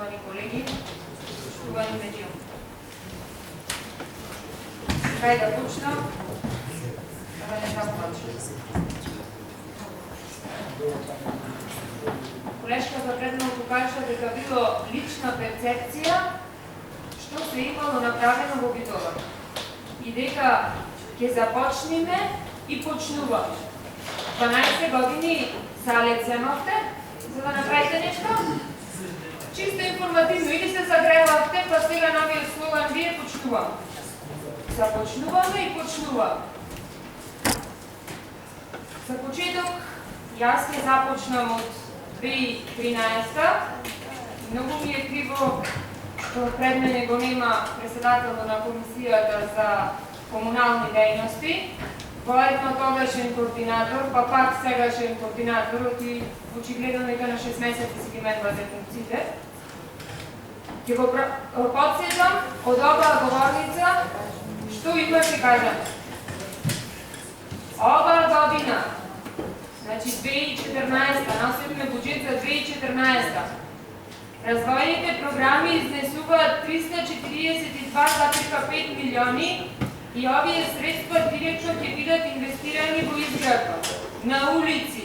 почитувани колеги, почитувани медиум. Кај да почнам? Да не започнам. Колешката предно кажа дека било лична перцепција што се имало направено во Битола. И дека ќе започнеме и почнуваме. 12 години залет земавте, за да направите нешто? Чисто информативно, или се загревавте, па сега новиот слоган вие почнуваме. Започнуваме и почнуваме. За почеток, јас ќе започнам од 2013. Многу ми е криво што пред мене го нема председателот на комисијата за комунални дејности, поетно тогашен координатор, па пак сегашен координатор, и очигледно дека на 6 месеци си ги менувате функциите. Ќе го подсетам од оваа говорница што имаше кажано. Оваа година, значи 2014, носиме буџет за 2014. Развојните програми изнесуваат 342,5 милиони и овие средства директно ќе бидат инвестирани во изградба на улици,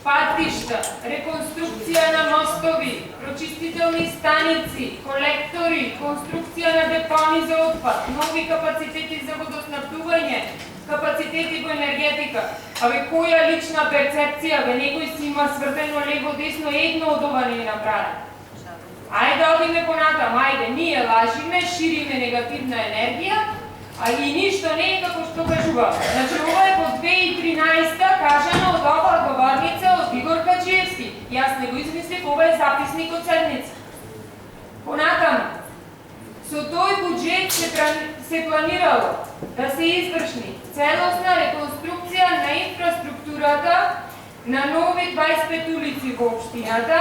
патишта, реконструкција на мостови, прочистителни станици, колектори, конструкција на депони за отпад, нови капацитети за водоснабдување, капацитети во енергетика. Абе, која лична перцепција, бе, некој си има свртено лево-десно, едно од ова не е направено. Ајде одиме понатам, ајде, ние лажиме, шириме негативна енергија, а и ништо не е како што кажува. Значи, ова е во 2013 кажано од оваа говорница од Игор Каджиевски. Јас не го измислив, ова е записник од седница. Понатам, со тој буџет се планирало да се извршни целосна реконструкција на инфраструктурата на нови 25 улици во општината,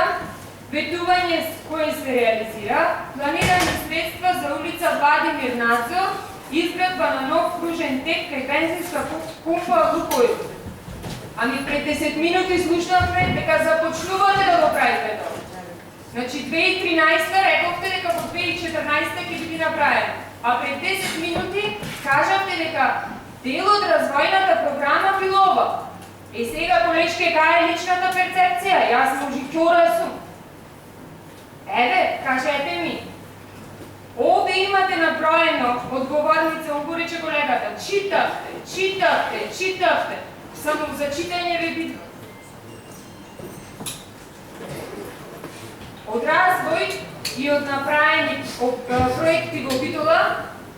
ветување кој се реализира, планирани средства за улица Владимир Назор, изградба на нов кружен тек кај бензинска пумпа Лукойл. Ами пред 10 минути слушнавме дека започнувате да го правите тоа. Значи 2013 рековте дека во 2014 ќе биде направено, а пред 10 минути кажавте дека дел од развојната програма било ова. И сега, колешке, кај е личната перцепција? Јас може ќора сум. Еве, кажете ми. Овде имате наброено одговорница, он го рече колегата, читавте. Само за читање ве биде. Од развој и од направени проекти во Битола,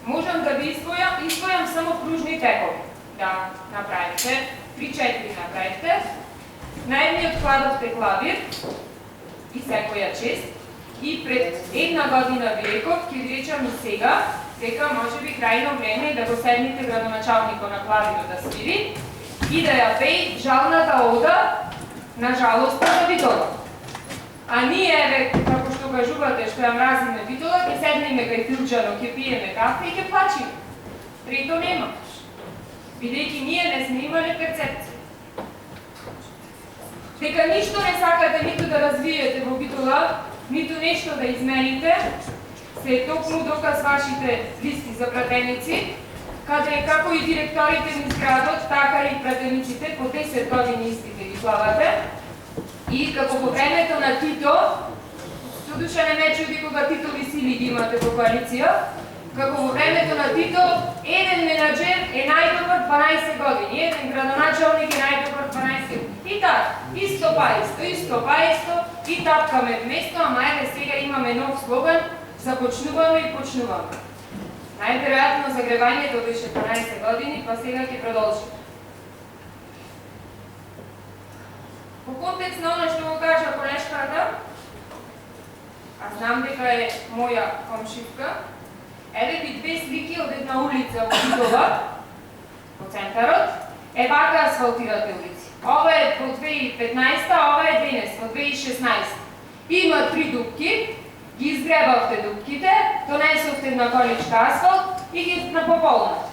можам да ви избојам само кружни текови. Да, направите, 3-4 направите. Најдниот кладовте клавир и секоја чест. И пред една година ви реков, ќе ви речам и сега, дека може би крајно време да го седните градоначалникот на клавирот да свири и да ја пеи жалната ода на жалоста за Битола. А ние, еве, како што кажувате, што ја мразиме Битола, ќе седнеме кај Филџано, ќе пиеме кафе и ќе плачиме. Трето нема. Бидејќи ние не сме имале перцепција. Дека ништо не сакате ниту да развиете во Битола, ниту нешто да измените, се е токму доказ вашите листи за пратеници, каде како и директорите низ градот, така и пратениците по 10 години истите ги плавате. И како во времето на Тито, со душа не ме чуди кога Титови сили ги имате во коалиција, како во времето на Тито, еден менаџер е најдобар 12 години, еден градоначалник е најдобар 12 години. И така, исто па исто, и тапкаме вместо, ама еве сега имаме нов слоган, започнуваме и почнуваме. Најверојатно загревањето беше 12 години, па сега ќе продолжи. Во контекст на оно што го кажа колешката, а знам дека е моја комшивка, еве ви две слики од една улица во Битола, во центарот, е вака асфалтирате улици. Ова е во 2015, а ова е денес, во 2016. Има 3 дупки, ги изгребавте дупките, донесовте една количка асфалт и ги напополнате.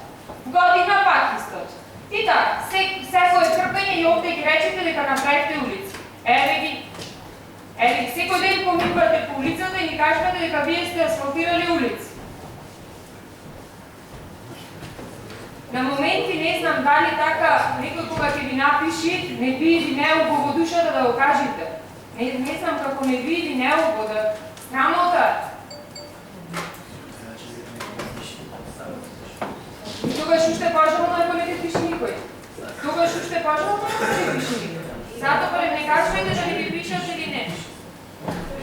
Година пак истото. И така, секој крпење и овде ги речете дека направите улици. Еве ги Ели, секој ден поминувате по улицата и ни кажете дека вие сте асфалтирали улици. На моменти не знам дали така некој кога ќе ви напиши, не ви или неубо во душата да го кажете. Не знам како не ви или неубо да срамота. Тогаш уште пожелно ако не те пише никој. Тогаш уште пожелно ако не те пише никој. Зато парем не кажете да не ви пишат или не.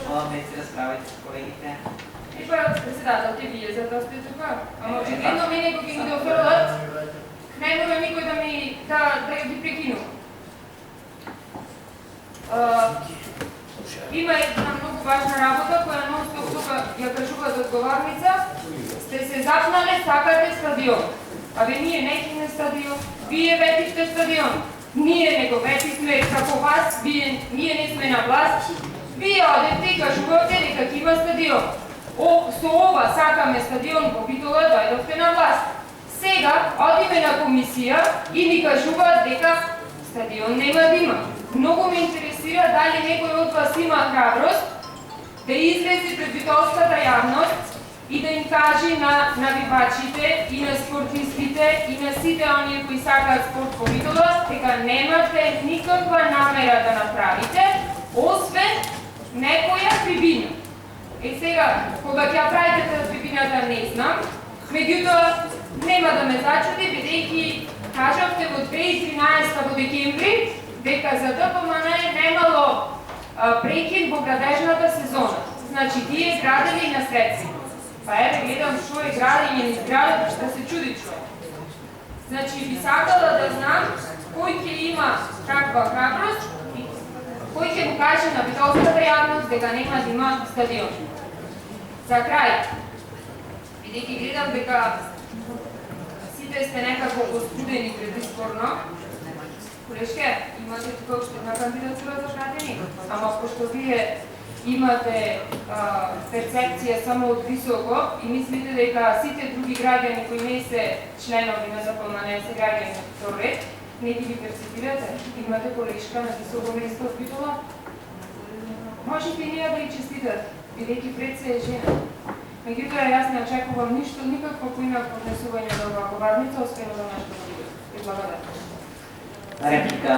Молам да се разправите с колегите. Председател, ќе вие за тоа сте тука. Ама очигледно мене кога ќе ги офрлат, не мора никој да ги прекинува. Има една многу важна работа која нон-стоп тука ја кажуваат одговорница. Сте се запнале, сакате стадион. Абе ние не имаме стадион, вие ветивте стадион. Ние не го ветивме како вас, ние не сме на власт. Вие одете и кажувате дека ќе има стадион. Со ова сакаме стадион во Битола, дојдовте на власт. Сега одиме на комисија и ни кажуваат дека стадион нема да има. Многу ме интересира дали некој од вас има храброст да излезе пред битолската јавност и да им кажи на навивачите и на спортистите и на сите оние кои сакаат спорт во Битола дека немате никаква намера да направите, освен некоја трибина. Сега, кога ќе правите таа трибината не знам, меѓутоа нема да ме зачуди, бидејќи кажавте во 2013 во декември дека за ДПМН немало прекин во градежната сезона. Значи, тие градели на средства. Па еве гледам што е градење низ градот, што се чуди човек. Значи, би сакала да знам кој ќе има каква храброст и кој ќе го каже на битолската јавност дека нема да има стадион. За крај, бидејќи гледам дека сите сте некако остудени предизборно, колешке, имате тука уште една кандидатура за градени, ама пошто вие имате перцепција само од високо и мислите дека сите други граѓани кои не се членови на ДПМН се граѓани на втор ред, не ги перцепирате, имате колешка на високо место од Битола. Можете и ние да ги честитат, бидејќи пред се е жена. Меѓутоа, јас не очекувам ништо, никакво поинак поднесување на оваа говарница, освен да нашето да биде. Благодарам. Реплика.